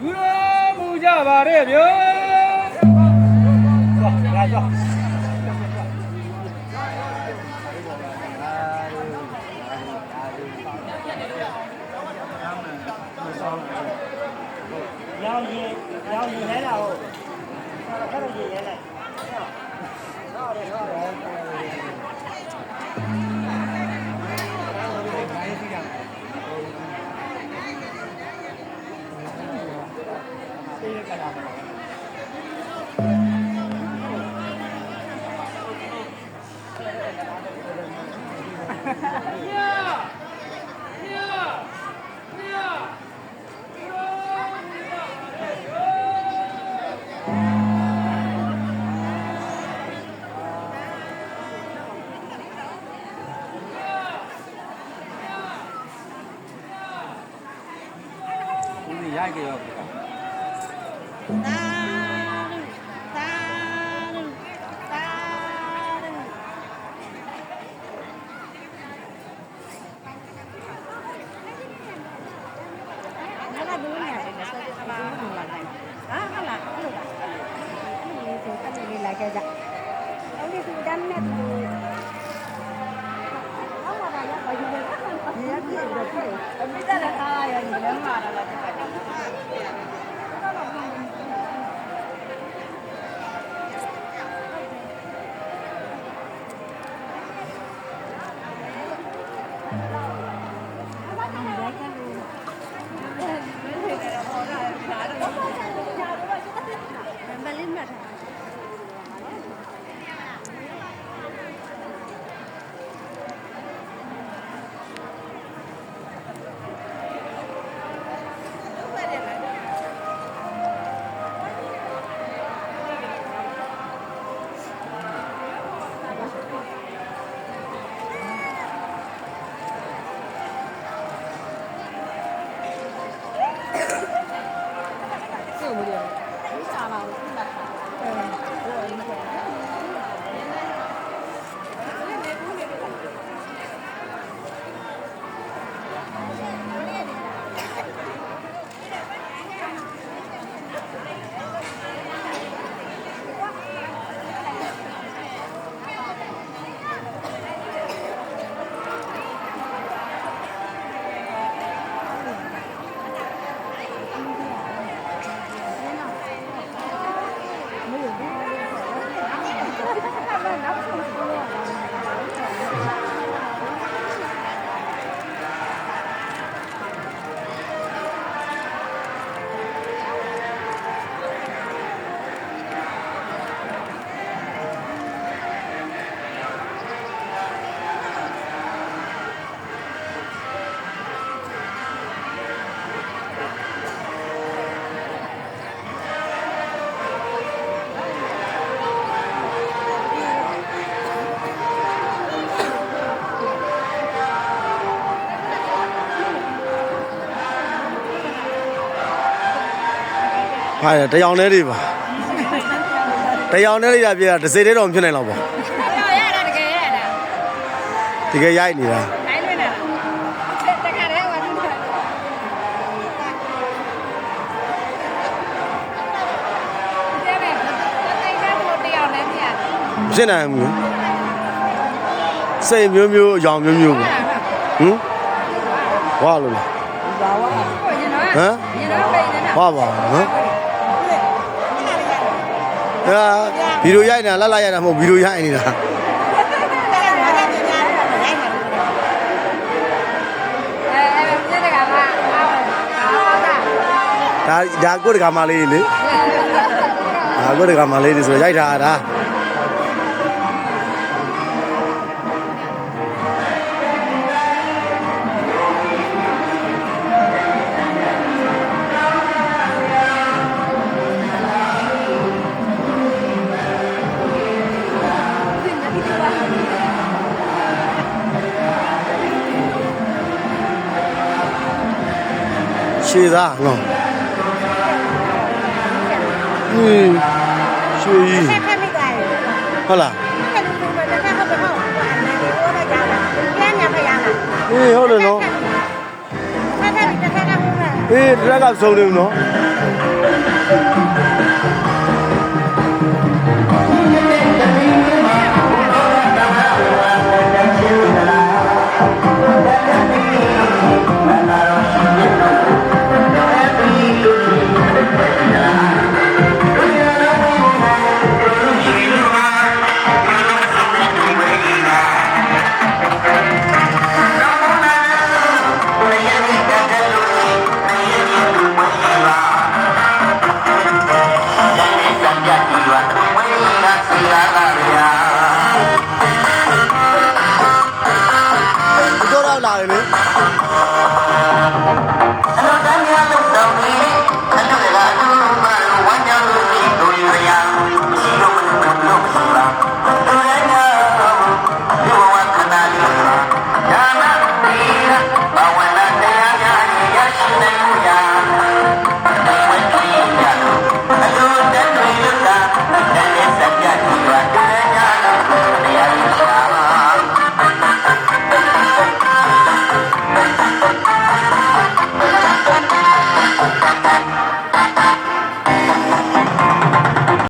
ယူရမူကြပါရဲ့ဗျာလာကြော要你来了哦，看到你来了，好的好的。ရိုက်ကြရောဟာတရားနဲ့တွေပါတရားနဲ့တွေကပြတစ်စိတ်တည်းတော့ဖြစ်နိုင်တော့ပေါ့ရတာတကယ်ရတာတကယ်ရိုက်နေတာနိုင်လွင်တာတကယ်တည်းဝါတူတာတဲ့ပဲတိုင်းကဘလို့တရားနဲ့ပြဖြစ်နိုင်ဘူးစိတ်မျိုးမျိုးအယောင်မျိုးမျိုးပေါ့ဟမ်ဝါလို့လားဟမ်ရင်တော့ပိန်နေတာဝါပါဟမ်ဟာဗီဒီယိုရိုက်နေတာလှလှရိုက်တာမဟုတ်ဗီဒီယိုရိုက်နေတာဒါကိုတကမာလေးလေဒါကိုတကမာလေးဆိုရိုက်တာဒါ ရှည်သားနော်ဟင်းရှည်ကြီးဟုတ်လား အေးဟုတ်တယ်နော် ခက်ခက်ဒီတစ်ခါကဟိုးမယ် အေးတရက်ကစုံနေနော် ခ